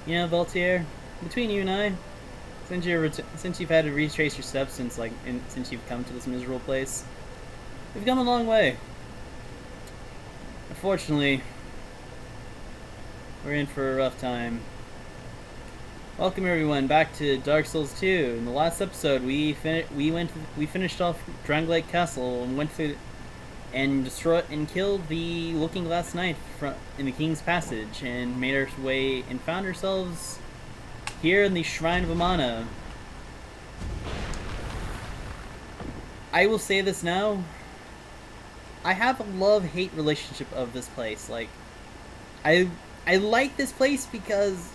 You know, Voltaire, between you and I, since you've had to retrace your steps since you've come to this miserable place, we've come a long way. Unfortunately, we're in for a rough time. Welcome everyone back to Dark Souls 2. In the last episode, we finished off Dranglake Castle and went through and destroyed and killed the Looking Glass Knight in the King's Passage, and made our way and found ourselves here in the Shrine of Amana. I will say this now. I have a love-hate relationship of this place. Like, I like this place because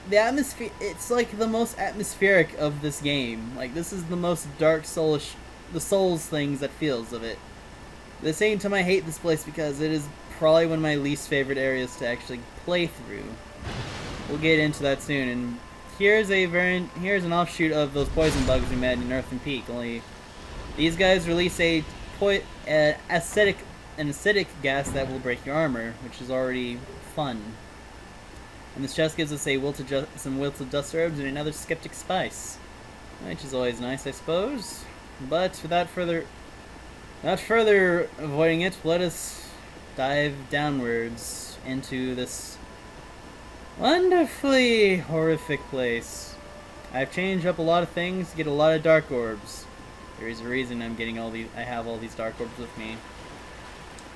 the atmosphere, it's like the most atmospheric of this game. Like, this is the most Dark Soulish, the Souls things that feels of it. At the same time, I hate this place because it is probably one of my least favorite areas to actually play through. We'll get into that soon. And here's an offshoot of those poison bugs we met in Earthen Peak. Only these guys release an acidic gas that will break your armor, which is already fun. And this chest gives us some wilted dust herbs and another skeptic spice, which is always nice, I suppose. But without further avoiding it, let us dive downwards into this wonderfully horrific place. I've changed up a lot of things to get a lot of dark orbs. There is a reason I have all these dark orbs with me.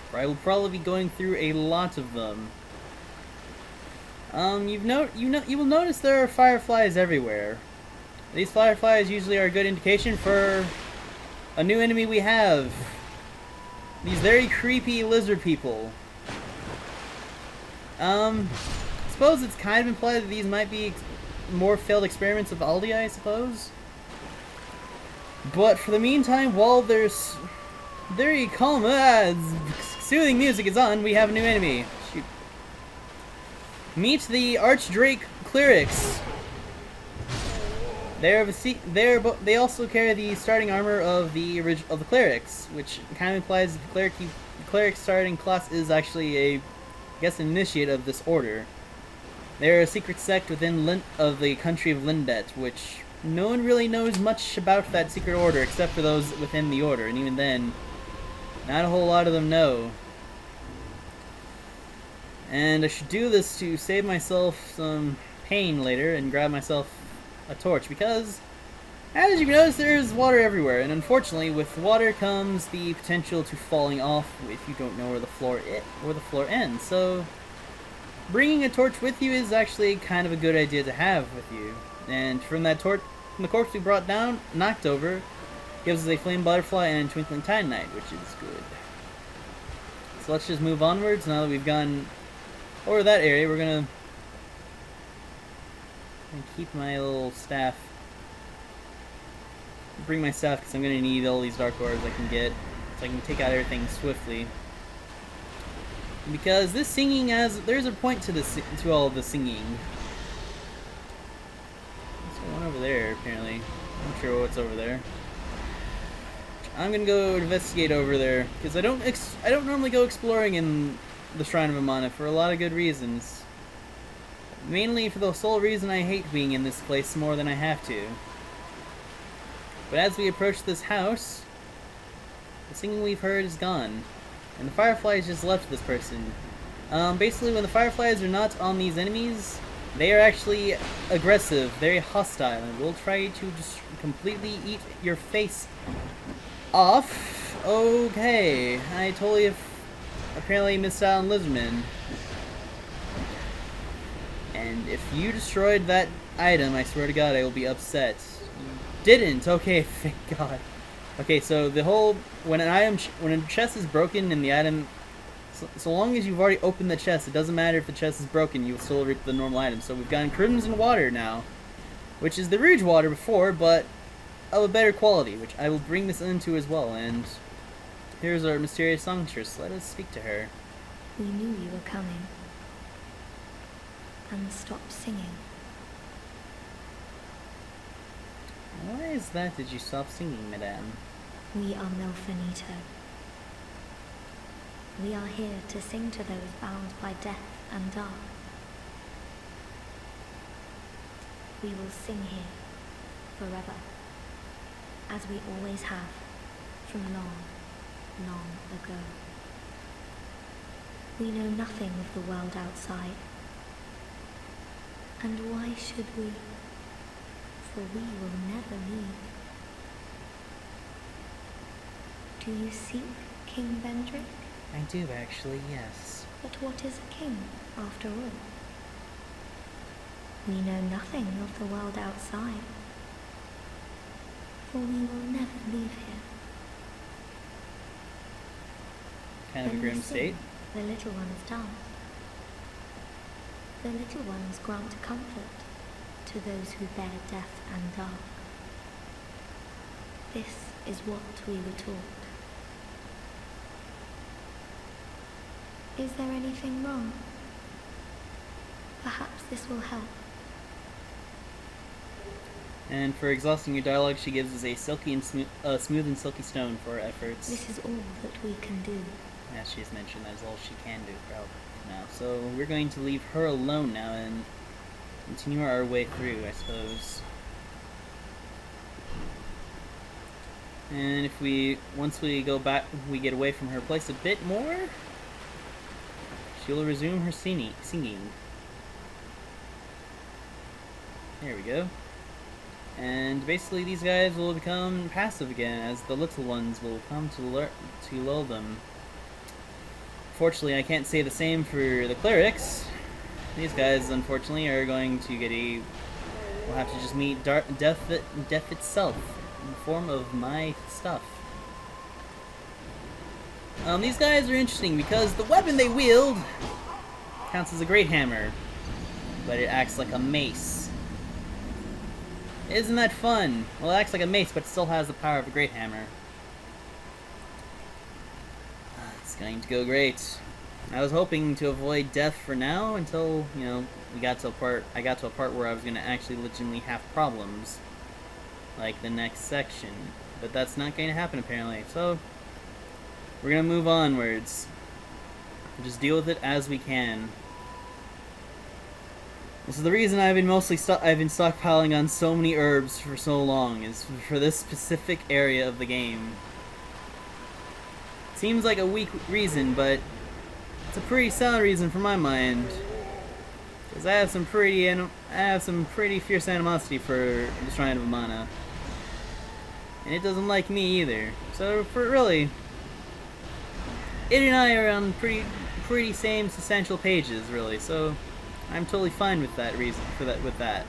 For I will probably be going through a lot of them. You will notice there are fireflies everywhere. These fireflies usually are a good indication for a new enemy we have. These very creepy lizard people. I suppose it's kind of implied that these might be more failed experiments of Aldi, I suppose. But for the meantime, while there's very calm, soothing music is on, we have a new enemy. Shoot. Meet the Archdrake Clerics. They also carry the starting armor of the clerics, which kind of implies the cleric's starting class is actually an initiate of this order. They're a secret sect within of the country of Lindet, which no one really knows much about that secret order except for those within the order, and even then, not a whole lot of them know. And I should do this to save myself some pain later and grab myself a torch, because as you can notice, there is water everywhere, and unfortunately with water comes the potential to falling off if you don't know where the floor ends. So bringing a torch with you is actually kind of a good idea to have with you. And from the corpse we knocked over, gives us a flame butterfly and a twinkling titanite, which is good. So let's just move onwards. Now that we've gone over that area, we're gonna keep my little staff. Bring my staff because I'm gonna need all these dark orbs I can get, so I can take out everything swiftly. Because this singing there's a point to all of the singing. There's one over there apparently. I'm not sure what's over there. I'm gonna go investigate over there because I don't normally go exploring in the Shrine of Amana for a lot of good reasons. Mainly for the sole reason I hate being in this place more than I have to. But as we approach this house, the singing we've heard is gone, and the fireflies just left this person. Basically, when the fireflies are not on these enemies, they are actually aggressive, very hostile, and will try to just completely eat your face off. Okay, I totally apparently missed out on Lizardman. And if you destroyed that item, I swear to God, I will be upset. You didn't. Okay, thank God. Okay, so when a chest is broken and the item, so long as you've already opened the chest, it doesn't matter if the chest is broken, you'll still reap the normal item. So we've gotten Crimson Water now, which is the Rouge Water before, but of a better quality, which I will bring this into as well. And here's our mysterious songstress. Let us speak to her. We knew you were coming. And stopped singing. Why is that? Did you stop singing, madame? We are Milfinito. We are here to sing to those bound by death and dark. We will sing here forever, as we always have from long, long ago. We know nothing of the world outside. And why should we? For we will never leave. Do you seek King Vendrick? I do actually, yes. But what is a king, after all? We know nothing of the world outside. For we will never leave here. Kind of a When grim we state. sing, the little ones dance. The little ones grant comfort to those who bear death and dark. This is what we were taught. Is there anything wrong? Perhaps this will help. And for exhausting your dialogue, she gives us a silky and smooth and silky stone for our efforts. This is all that we can do. As she's mentioned, that is all she can do for help now. So we're going to leave her alone now and continue our way through, I suppose. And if once we go back, we get away from her place a bit more, she'll resume her singing. There we go. And basically these guys will become passive again, as the little ones will come to lull them. Fortunately, I can't say the same for the clerics. These guys, unfortunately, are going to get we'll have to just meet death itself in the form of my stuff. These guys are interesting because the weapon they wield counts as a great hammer, but it acts like a mace. Isn't that fun? Well, it acts like a mace, but it still has the power of a great hammer. It's going to go great. I was hoping to avoid death for now until, you know, I got to a part where I was going to actually legitimately have problems. Like the next section. But that's not going to happen apparently. So, we're going to move onwards. Just deal with it as we can. This is the reason I've been stockpiling on so many herbs for so long, is for this specific area of the game. Seems like a weak reason, but it's a pretty sound reason for my mind. Because I have some pretty fierce animosity for the Shrine of Amana. And it doesn't like me either. So really, it and I are on pretty same substantial pages, really. So I'm totally fine with that with that.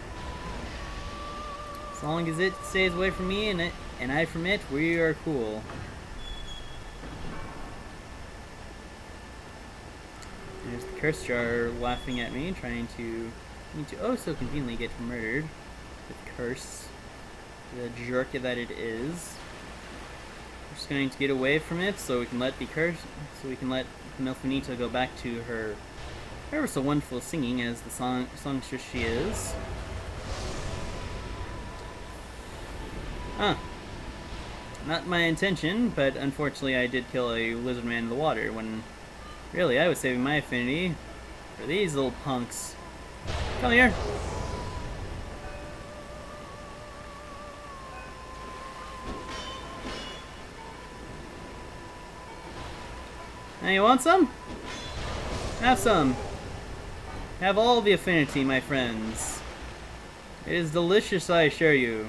As long as it stays away from me and I from it, we are cool. There's the curse jar laughing at me, trying to oh so conveniently get murdered with curse. The jerk that it is. We're just going to get away from it so we can let Milfinita go back to her ever so wonderful singing as the songstress she is. Not my intention, but unfortunately I did kill a lizard man in the water when really I was saving my affinity for these little punks. Come here! Now you want some? Have some. Have all the affinity, my friends. It is delicious, I assure you.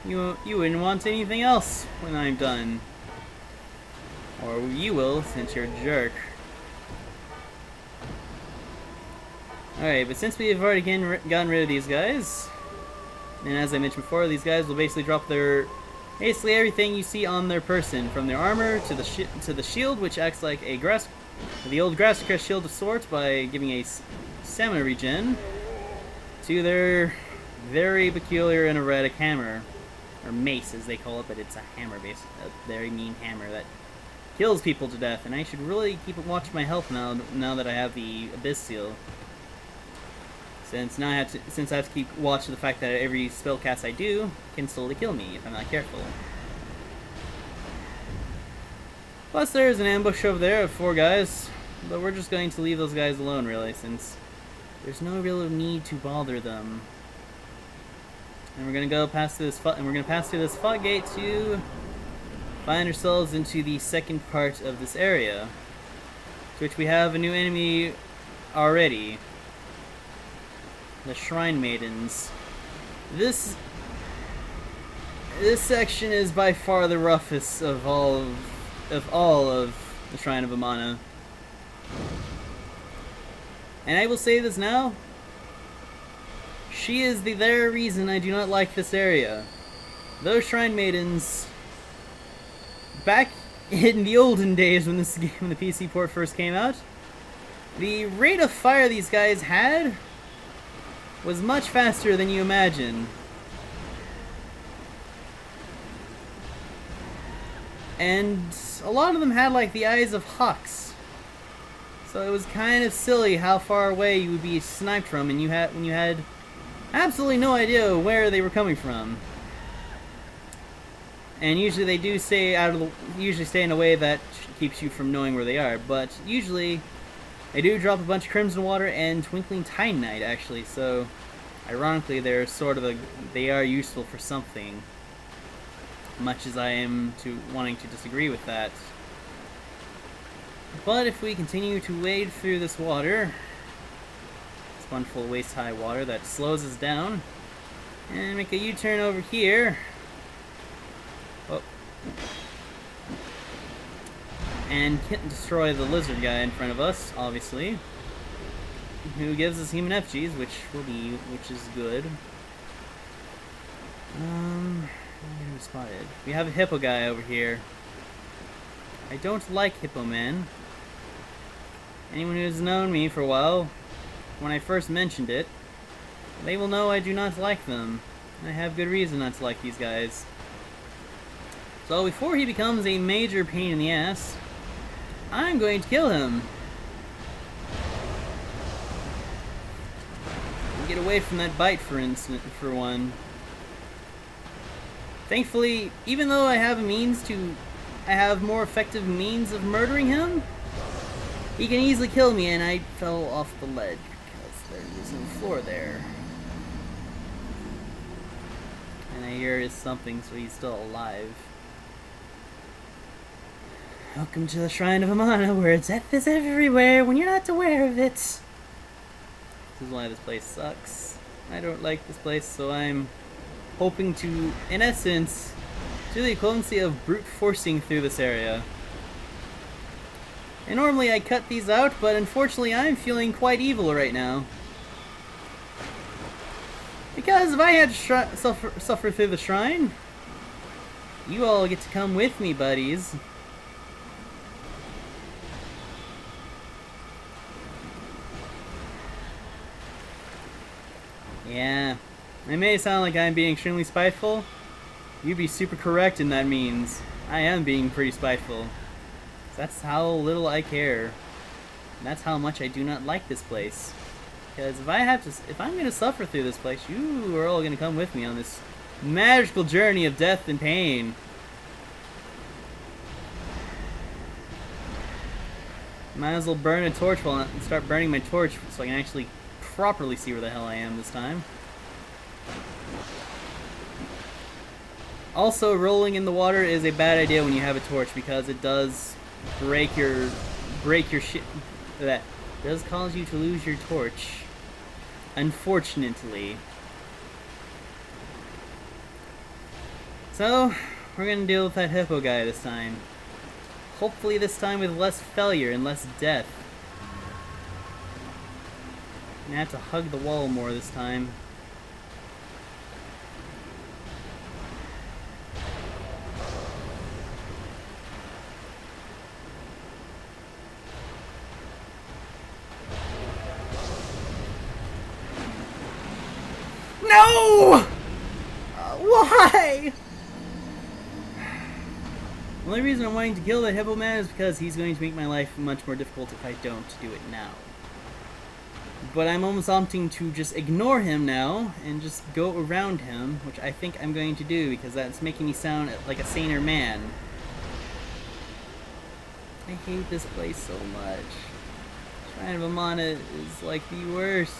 You wouldn't want anything else when I'm done. Or you will, since you're a jerk. Alright, but since we have already gotten rid of these guys, and as I mentioned before, these guys will basically drop basically everything you see on their person, from their armor to the shield, which acts like the old grass crest shield of sorts by giving a stamina regen, to their very peculiar and erratic hammer, or mace as they call it, but it's a hammer, basically, a very mean hammer that kills people to death. And I should really keep watching my health now that I have the Abyss Seal. Since I have to keep watch of the fact that every spell cast I do can slowly kill me if I'm not careful. Plus there's an ambush over there of 4 guys. But we're just going to leave those guys alone, really, since there's no real need to bother them. And we're gonna go past this, and we're gonna pass through this fog gate to find ourselves into the second part of this area, to which we have a new enemy already: the Shrine Maidens. This section is by far the roughest of all of the Shrine of Amana. And I will say this now: she is the very reason I do not like this area. Those Shrine Maidens, back in the olden days when this game, when the PC port first came out, the rate of fire these guys had was much faster than you imagine. And a lot of them had like the eyes of hawks. So it was kind of silly how far away you would be sniped from, and when you had absolutely no idea where they were coming from. And usually they do stay in a way that keeps you from knowing where they are, but usually they do drop a bunch of Crimson Water and Twinkling Titanite, actually, so ironically they are useful for something, much as I am wanting to disagree with that. But if we continue to wade through this water, this one full waist-high water that slows us down, and make a U-turn over here, and destroy the lizard guy in front of us, obviously, who gives us human effigies, which is good. We're spotted. We have a hippo guy over here. I don't like hippo men. Anyone who's known me for a while, when I first mentioned it, they will know I do not like them. I have good reason not to like these guys. So before he becomes a major pain in the ass, I'm going to kill him. Get away from that bite, for one. Thankfully, even though I have more effective means of murdering him, he can easily kill me, and I fell off the ledge because there is no floor there. And I hear is something, so he's still alive. Welcome to the Shrine of Amana, where death is everywhere when you're not aware of it. This is why this place sucks. I don't like this place, so I'm hoping to, in essence, do the equivalency of brute forcing through this area. And normally I cut these out, but unfortunately I'm feeling quite evil right now. Because if I had to suffer through the shrine, you all get to come with me, buddies. Yeah, it may sound like I'm being extremely spiteful. You'd be super correct in that means. I am being pretty spiteful. That's how little I care. And that's how much I do not like this place. Because if I'm gonna suffer through this place, you are all gonna come with me on this magical journey of death and pain. Might as well burn a torch and start burning my torch so I can actually properly see where the hell I am this time. Also, rolling in the water is a bad idea when you have a torch because it does break your shit. That does cause you to lose your torch, unfortunately. So, we're gonna deal with that hippo guy this time. Hopefully this time with less failure and less death. I'm gonna have to hug the wall more this time. No! Why? The only reason I'm wanting to kill that hippo man is because he's going to make my life much more difficult if I don't do it now. But I'm almost opting to just ignore him now and just go around him, which I think I'm going to do because that's making me sound like a saner man. I hate this place so much. Shrine of Amana is like the worst.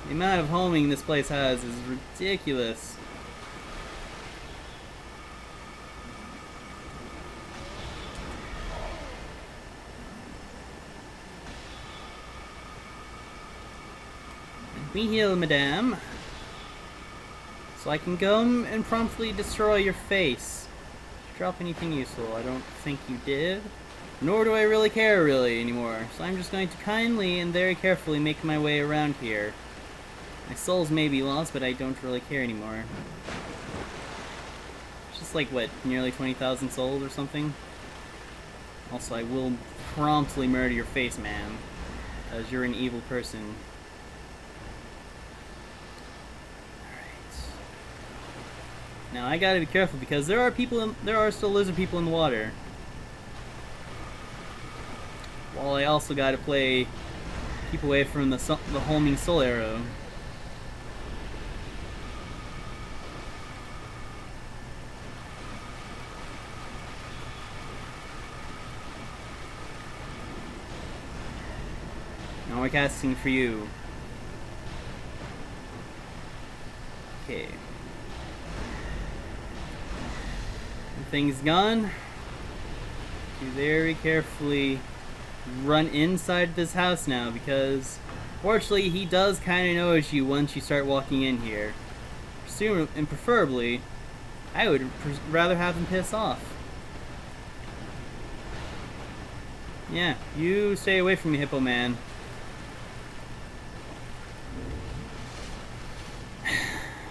The amount of homing this place has is ridiculous. Me heal, madame. So I can come and promptly destroy your face. Did you drop anything useful? I don't think you did. Nor do I really care anymore. So I'm just going to kindly and very carefully make my way around here. My souls may be lost, but I don't really care anymore. It's just like, what, nearly 20,000 souls or something? Also, I will promptly murder your face, man. Because you're an evil person. Now I gotta be careful because there are still lizard people in the water. While I also gotta keep away from the homing soul arrow. Now we're casting for you. Okay. Thing's gone. You very carefully run inside this house now because fortunately he does kind of notice you once you start walking in here. Soon and preferably, I would rather have him piss off. Yeah, you stay away from me, Hippo Man.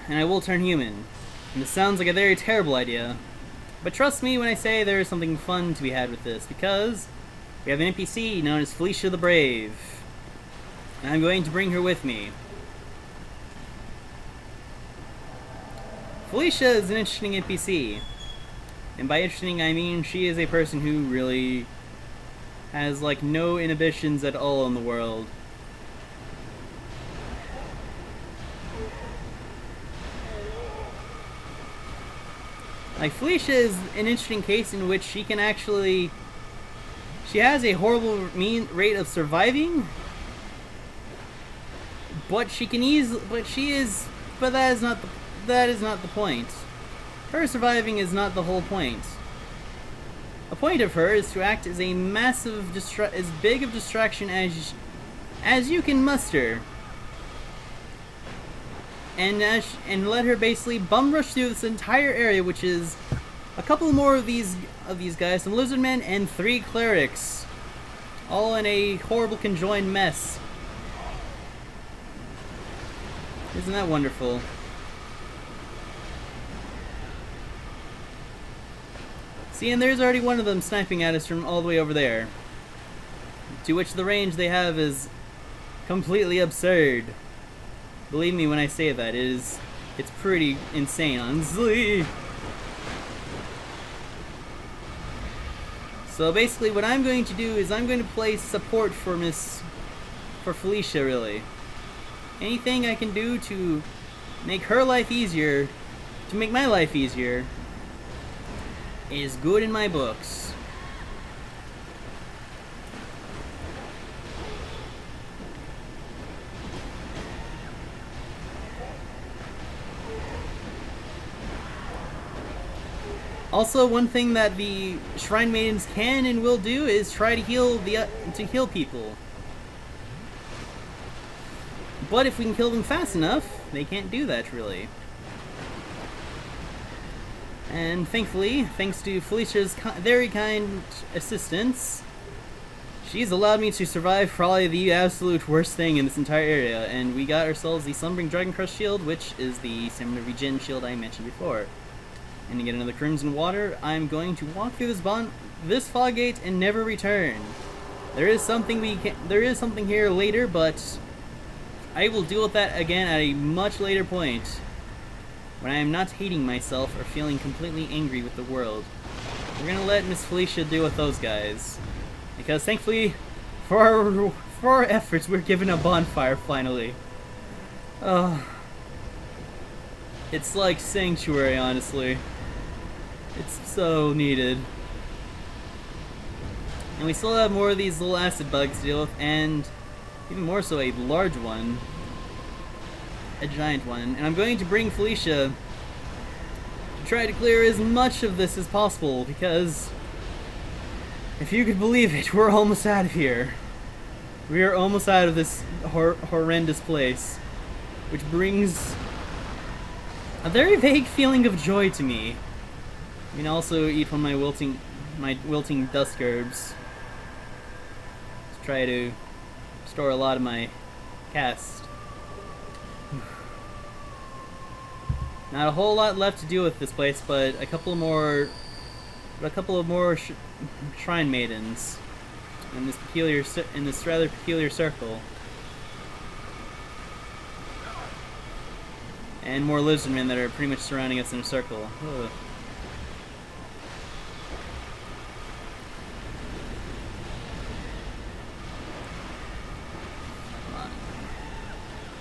And I will turn human. And this sounds like a very terrible idea. But trust me when I say there is something fun to be had with this, because we have an NPC known as Felicia the Brave. And I'm going to bring her with me. Felicia is an interesting NPC. And by interesting, I mean she is a person who really has, like, no inhibitions at all in the world. Like, Felicia is an interesting case in which she can actually... She has a horrible rate of surviving. But she can But that is not the point. Her surviving is not the whole point. A point of her is to act as a massive as big of distraction as you can muster. And let her basically bum rush through this entire area, which is a couple more of these guys, some lizard men and 3 clerics, all in a horrible conjoined mess. Isn't that wonderful? See, and there's already one of them sniping at us from all the way over there. To which the range they have is completely absurd. Believe me when I say that, it's pretty insane, honestly. So basically what I'm going to do is I'm going to play support for Felicia, really. Anything I can do to make her life easier, to make my life easier, is good in my books. Also, one thing that the Shrine Maidens can and will do is try to heal people. But if we can kill them fast enough, they can't do that, really. And thankfully, thanks to Felicia's very kind assistance, she's allowed me to survive probably the absolute worst thing in this entire area, and we got ourselves the Slumbering Dragon Crush Shield, which is the similar regen shield I mentioned before. And to get another Crimson Water, I'm going to walk through this fog gate and never return. There is something here later, but I will deal with that again at a much later point, when I am not hating myself or feeling completely angry with the world. We're gonna let Miss Felicia deal with those guys, because thankfully, for our efforts, we're given a bonfire finally. It's like Sanctuary, honestly. It's so needed. And we still have more of these little acid bugs to deal with, and even more so a large one. A giant one. And I'm going to bring Felicia to try to clear as much of this as possible, because if you could believe it, we're almost out of here. We are almost out of this horrendous place, which brings a very vague feeling of joy to me. I mean, also eat one of my wilting dusk herbs to try to store a lot of my cast. Not a whole lot left to do with this place, but a couple more shrine maidens in this rather peculiar circle, and more lizardmen that are pretty much surrounding us in a circle. Ugh.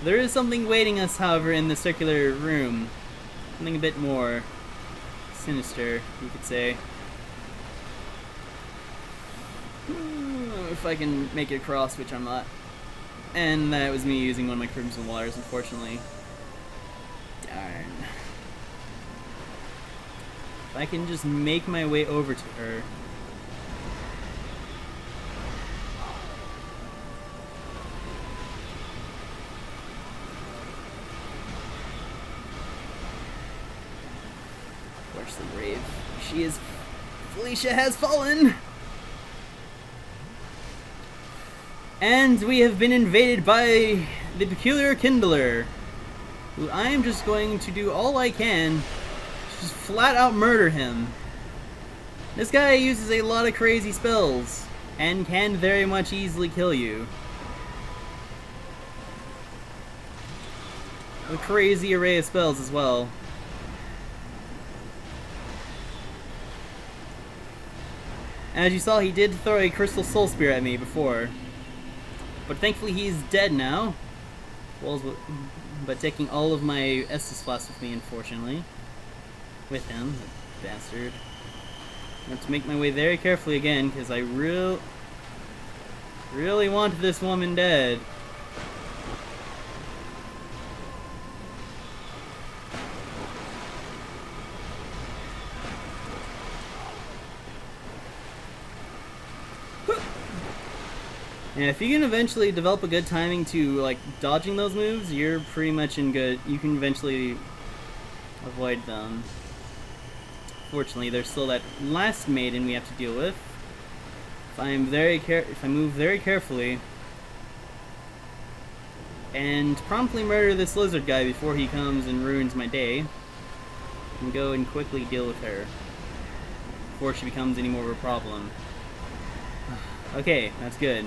There is something waiting us, however, in the circular room. Something a bit more sinister, you could say. If I can make it across, which I'm not. And that was me using one of my crimson waters, unfortunately. Darn. If I can just make my way over to her. Watch the grave. Felicia has fallen! And we have been invaded by the peculiar kindler, who I am just going to do all I can to just flat out murder him. This guy uses a lot of crazy spells, and can very much easily kill you. A crazy array of spells as well. As you saw, he did throw a crystal soul spear at me before. But thankfully he's dead now. But taking all of my Estus flasks with me, unfortunately. With him, the bastard. I have to make my way very carefully again, because I really want this woman dead. Yeah, if you can eventually develop a good timing to, like, dodging those moves, you're pretty much in good. You can eventually avoid them. Fortunately, there's still that last maiden we have to deal with. If I move very carefully and promptly murder this lizard guy before he comes and ruins my day, I can go and quickly deal with her before she becomes any more of a problem. Okay, that's good.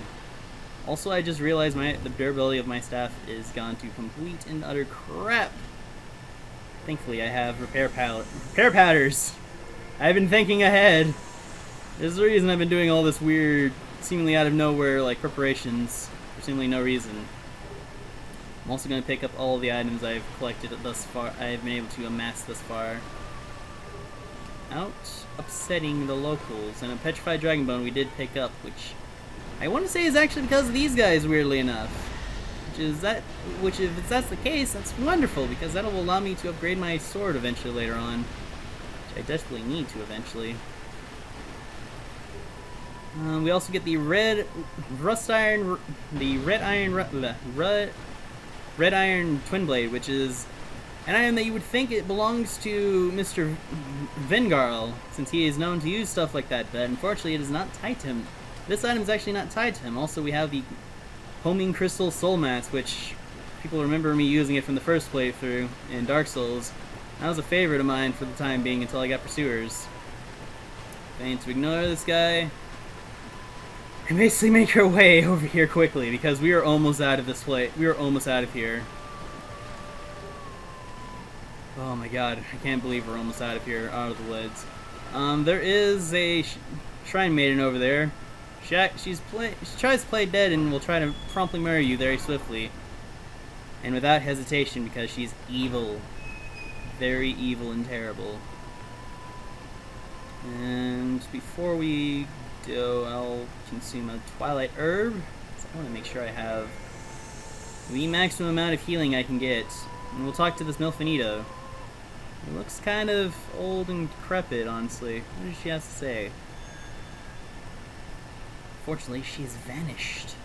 Also, I just realized the durability of my staff is gone to complete and utter crap. Thankfully, I have repair powders. I've been thinking ahead. There's the reason I've been doing all this weird, seemingly out of nowhere, like, preparations for seemingly no reason. I'm also going to pick up all the items I've collected thus far. I've been able to amass thus far. Out upsetting the locals, and a petrified dragon bone we did pick up, which I want to say is actually because of these guys, weirdly enough. Which if that's the case, that's wonderful, because that'll allow me to upgrade my sword eventually later on. Which I desperately need to eventually. We also get the red iron twin blade, which is an item that you would think it belongs to Mr. Vengarl, since he is known to use stuff like that, but unfortunately it is not tied to him. This item is actually not tied to him. Also, we have the Homing Crystal Soul Mats, which people remember me using it from the first playthrough in Dark Souls. That was a favorite of mine for the time being until I got Pursuers. I need to ignore this guy and basically make our way over here quickly, because we are almost out of this place. We are almost out of here. Oh my god, I can't believe we're almost out of here, out of the woods. There is a Shrine Maiden over there. She tries to play dead and will try to promptly murder you very swiftly. And without hesitation, because she's evil. Very evil and terrible. And before we do, I'll consume a Twilight Herb. So I want to make sure I have the maximum amount of healing I can get. And we'll talk to this Milfinito. It looks kind of old and decrepit, honestly. What does she have to say? Fortunately, she has vanished.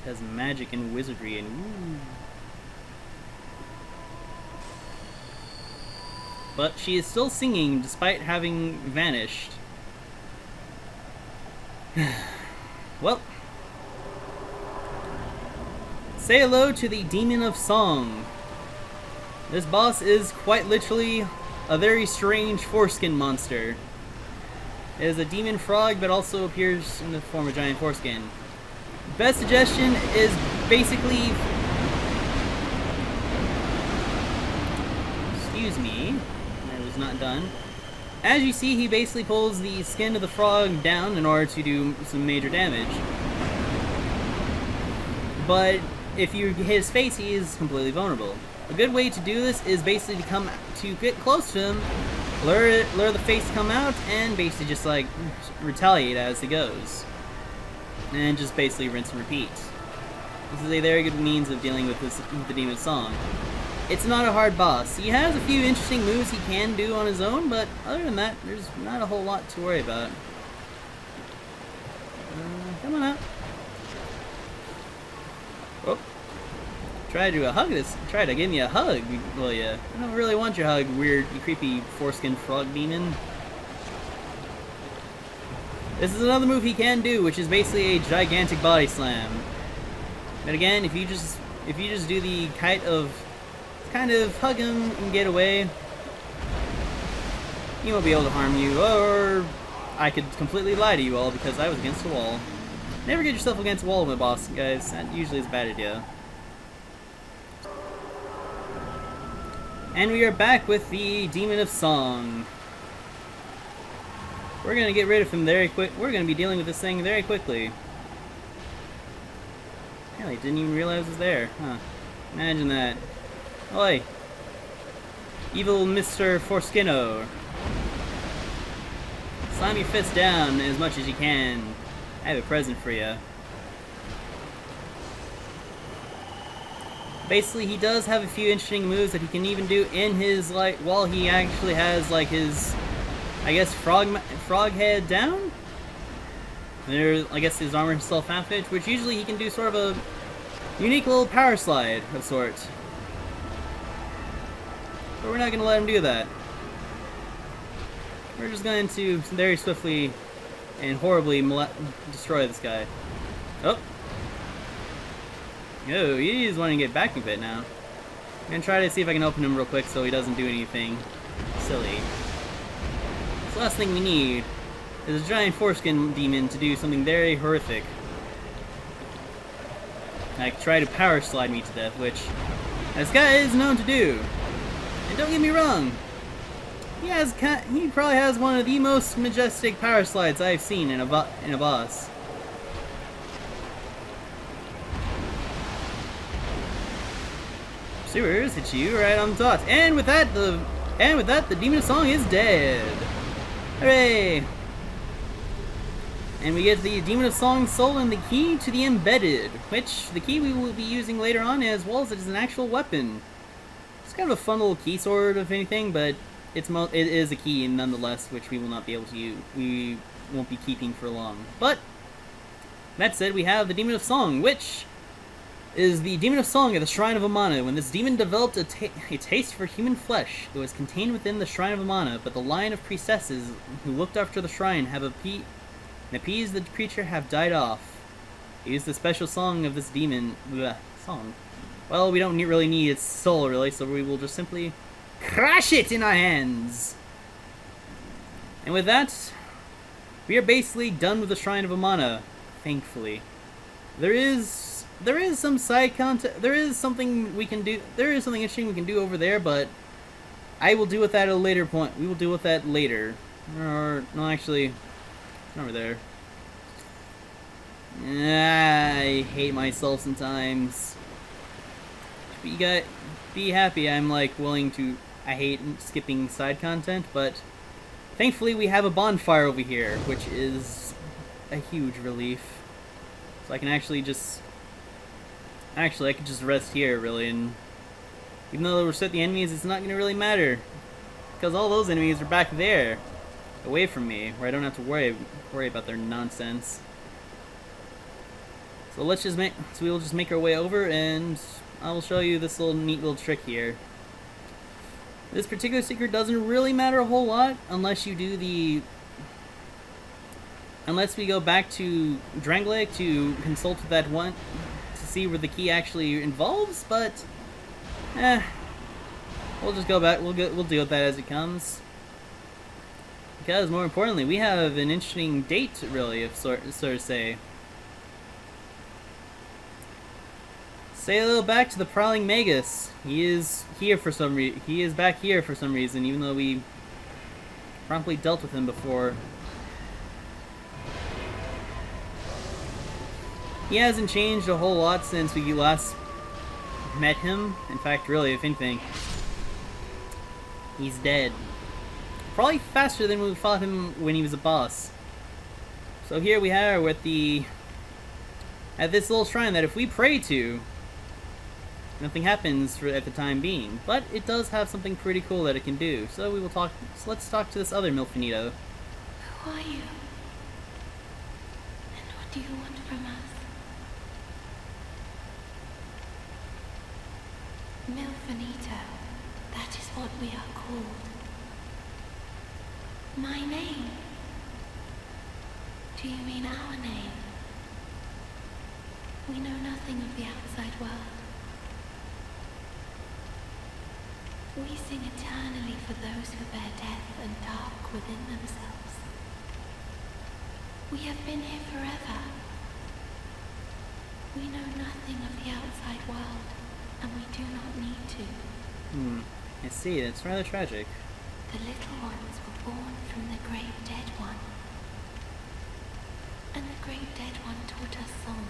It has magic and wizardry and ooh. But she is still singing despite having vanished. Well, say hello to the Demon of Song. This boss is quite literally a very strange foreskin monster. It is a demon frog, but also appears in the form of giant foreskin. Best suggestion is basically... Excuse me, I was not done. As you see, he basically pulls the skin of the frog down in order to do some major damage. But if you hit his face, he is completely vulnerable. A good way to do this is basically to get close to him, lure the face to come out, and basically just like retaliate as he goes. And just basically rinse and repeat. This is a very good means of dealing with the Demon Song. It's not a hard boss. He has a few interesting moves he can do on his own, but other than that, there's not a whole lot to worry about. Come on out. Oh. Try to give me a hug, will ya? I don't really want your hug, weird, you creepy foreskin frog demon. This is another move he can do, which is basically a gigantic body slam. But again, if you just do the kind of hug him and get away, he won't be able to harm you, or I could completely lie to you all because I was against the wall. Never get yourself against a wall with a boss, guys. That usually is a bad idea. And we are back with the Demon of Song. We're gonna get rid of him very quick. We're gonna be dealing with this thing very quickly. Hell, I didn't even realize it was there. Huh. Imagine that. Oi! Evil Mr. Foreskino. Slam your fist down as much as you can. I have a present for you. Basically, he does have a few interesting moves that he can even do in his, like, while he actually has, like, his, I guess, frog head down? There, I guess his armor self-outfit, which usually he can do sort of a unique little power slide of sorts. But we're not going to let him do that. We're just going to very swiftly and horribly destroy this guy. Oh! Oh, he's wanting to get back a bit now. I'm going to try to see if I can open him real quick so he doesn't do anything silly. So the last thing we need is a giant foreskin demon to do something very horrific. Like try to power slide me to death, which this guy is known to do. And don't get me wrong, he probably has one of the most majestic power slides I've seen in a boss. Sewers hit you right on the dot, and with that, the Demon of Song is dead. Hooray! And we get the Demon of Song soul and the key to the Embedded, which the key we will be using later on as well as it is an actual weapon. It's kind of a fun little key sword, if anything, but it is a key nonetheless, which we will not be able to use. We won't be keeping for long. But that said, we have the Demon of Song, which is the Demon of Song at the Shrine of Amana. When this demon developed a taste for human flesh, it was contained within the Shrine of Amana, but the line of priestesses who looked after the shrine have appeased the creature have died off. Use the special song of this demon. Song. Well, we don't really need its soul, really, so we will just simply crush it in our hands. And with that, we are basically done with the Shrine of Amana, thankfully. There is some side content. There is something we can do. There is something interesting we can do over there, but I will deal with that at a later point. We will deal with that later. Or no, actually, over there. I hate myself sometimes. But you got be happy. I'm like willing to. I hate skipping side content, but Thankfully, we have a bonfire over here, which is a huge relief. So I can actually just... Actually, I could just rest here, really, and... Even though we're set the enemies, it's not going to really matter. Because all those enemies are back there, away from me, where I don't have to worry about their nonsense. So let's just make... So we'll just make our way over, and I will show you this neat little trick here. This particular secret doesn't really matter a whole lot unless you do the... Unless we go back to Drangleic to consult with that one to see where the key actually involves, but we'll just go back. We'll deal with that as it comes. Because more importantly, we have an interesting date, really, if sort of say. Say hello back to the prowling Magus. He is here for some He is back here for some reason, even though we promptly dealt with him before. He hasn't changed a whole lot since we last met him. In fact, really, if anything, he's dead. Probably faster than we fought him when he was a boss. So here we are with at this little shrine that if we pray to, nothing happens at the time being, but it does have something pretty cool that it can do. So we will talk. So let's talk to this other Milfinito. Who are you? And what do you want from us? Milfinito, that is what we are called. My name? Do you mean our name? We know nothing of the outside world. We sing eternally for those who bear death and dark within themselves. We have been here forever. We know nothing of the outside world, and we do not need to. I see. It's rather tragic. The little ones were born from the great dead one. And the great dead one taught us song.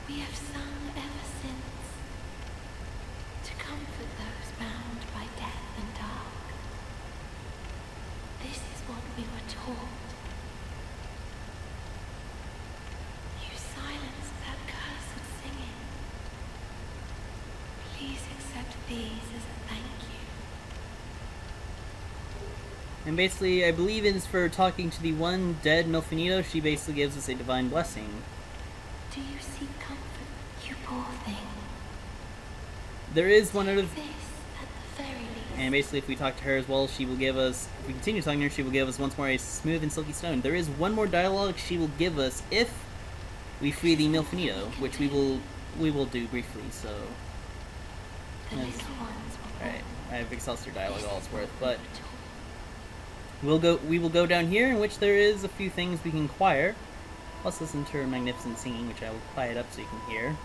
We have sung ever since, to comfort those bound by death and dark. This is what we were taught. You silenced that cursed singing. Please accept these as a thank you. And basically, I believe it's for talking to the one dead Milfinito. She basically gives us a divine blessing. Do you seek comfort, you poor thing? There is one other... This, at the very least. And basically, if we talk to her as well, she will give us... If we continue talking to her, she will give us once more a smooth and silky stone. There is one more dialogue she will give us if we free the Milfinito, which we will do briefly, so... The little ones were Alright, I have exhausted dialogue all it's worth, but... We will go down here, in which there is a few things we can inquire. Let's listen to her magnificent singing, which I will quiet up so you can hear.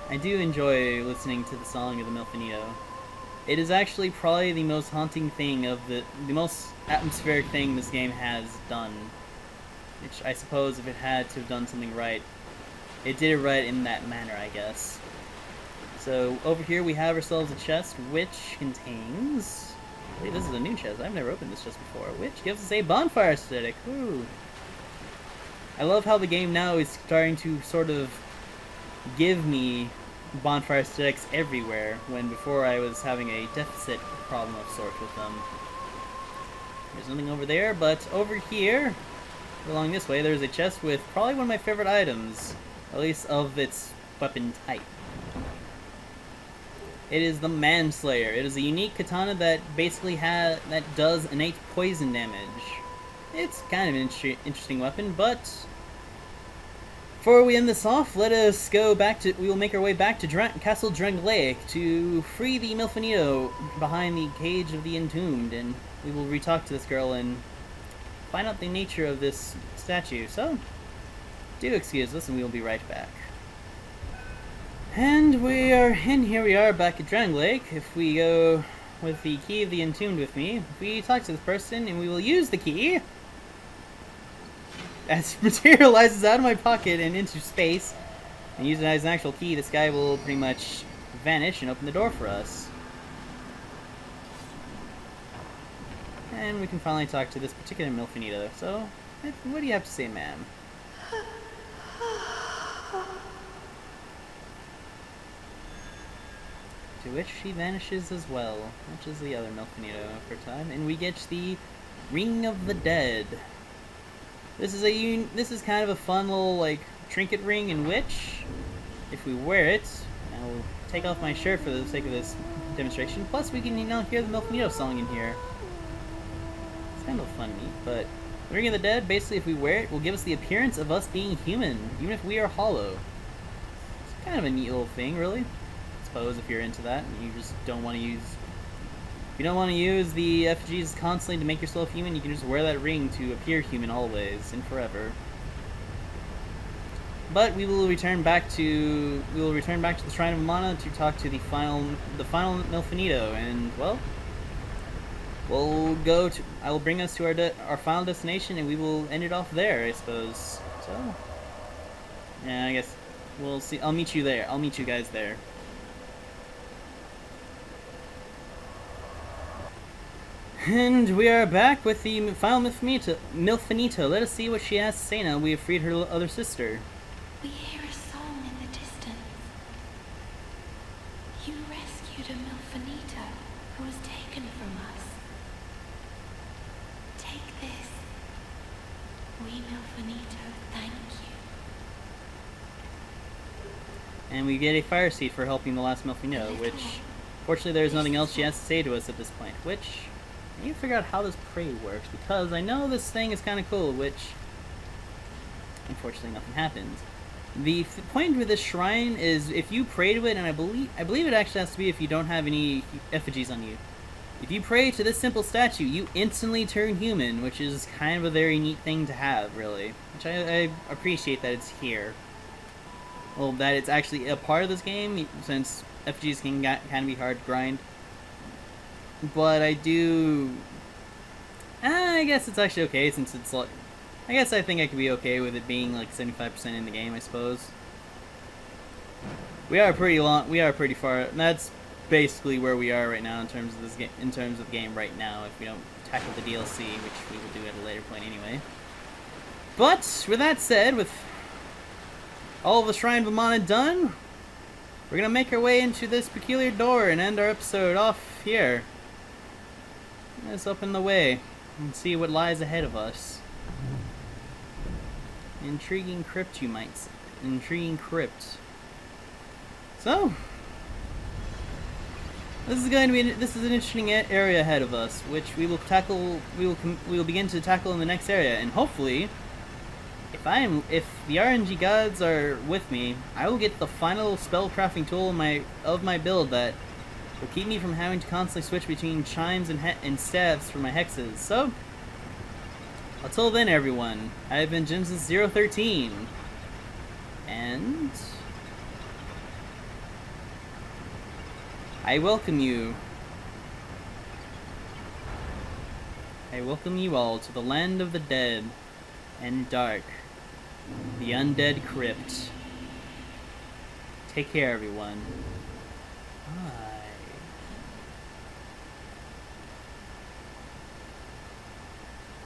I do enjoy listening to the song of the Milfinito. It is actually probably the most haunting thing of the most atmospheric thing this game has done. Which I suppose if it had to have done something right, it did it right in that manner, I guess. So over here we have ourselves a chest which contains... I believe this is a new chest. I've never opened this chest before. Which gives us a bonfire aesthetic. Ooh. I love how the game now is starting to sort of give me bonfire aesthetics everywhere, when before I was having a deficit problem of sorts with them. There's nothing over there, but over here, along this way, there's a chest with probably one of my favorite items, at least of its weapon type. It is the Manslayer. It is a unique katana that basically that does innate poison damage. It's kind of an interesting weapon, but before we end this off, let us go back to... We will make our way back to Castle Drangleic to free the Milfinito behind the Cage of the Entombed, and we will re-talk to this girl and find out the nature of this statue. So, do excuse us, and we will be right back. And here we are back at Drangleic. If we go with the Key of the Entombed with me, if we talk to this person, and we will use the key, as materializes out of my pocket and into space, and use it as an actual key, this guy will pretty much vanish and open the door for us. And we can finally talk to this particular Milfinito. So, what do you have to say, ma'am? To which she vanishes as well, which is the other Milfinito for time, and we get the Ring of the Dead. This is kind of a fun little like trinket ring in which, if we wear it, I will take off my shirt for the sake of this demonstration. Plus, we can hear the Milfinito song in here. It's kind of fun, neat, but the Ring of the Dead, basically, if we wear it, will give us the appearance of us being human, even if we are hollow. It's kind of a neat little thing, really. I suppose if you're into that and you just don't want to use. If you don't want to use the effigies constantly to make yourself human, you can just wear that ring to appear human always and forever. But we will return back to the Shrine of Amana to talk to the final Milfinito, and well, I will bring us to our final destination, and we will end it off there, I suppose. So, yeah, I guess we'll see. I'll meet you there. I'll meet you guys there. And we are back with the final Milfinito. Let us see what she has to say now we have freed her other sister. We hear a song in the distance. You rescued a Milfinito who was taken from us. Take this. We Milfinito thank you. And we get a fire seed for helping the last Milfinito, which, fortunately, there's nothing else she has to say to us at this point, which I need to figure out how this pray works, because I know this thing is kind of cool, which, unfortunately, nothing happens. The point with this shrine is if you pray to it, and I believe it actually has to be if you don't have any effigies on you. If you pray to this simple statue, you instantly turn human, which is kind of a very neat thing to have, really. Which I appreciate that it's here. Well, that it's actually a part of this game, since effigies can kind of be hard to grind. But I guess it's actually okay, since it's like, I guess I think I could be okay with it being like 75% in the game, I suppose. We are pretty far. That's basically where we are right now in terms of this game, in terms of the game right now, if we don't tackle the DLC, which we will do at a later point anyway. But with that said, with all of the Shrine of Amana done, we're gonna make our way into this peculiar door and end our episode off here. Let's open the way and see what lies ahead of us. Intriguing crypt, you might say. Intriguing crypt. So, this is an interesting area ahead of us, which we will tackle. We will begin to tackle in the next area, and hopefully, if the RNG gods are with me, I will get the final spellcrafting tool of my build that will keep me from having to constantly switch between chimes and staves for my hexes. So, until then, everyone, I have been Genesis013, and I welcome you. I welcome you all to the land of the dead and dark, the undead crypt. Take care, everyone. Ah.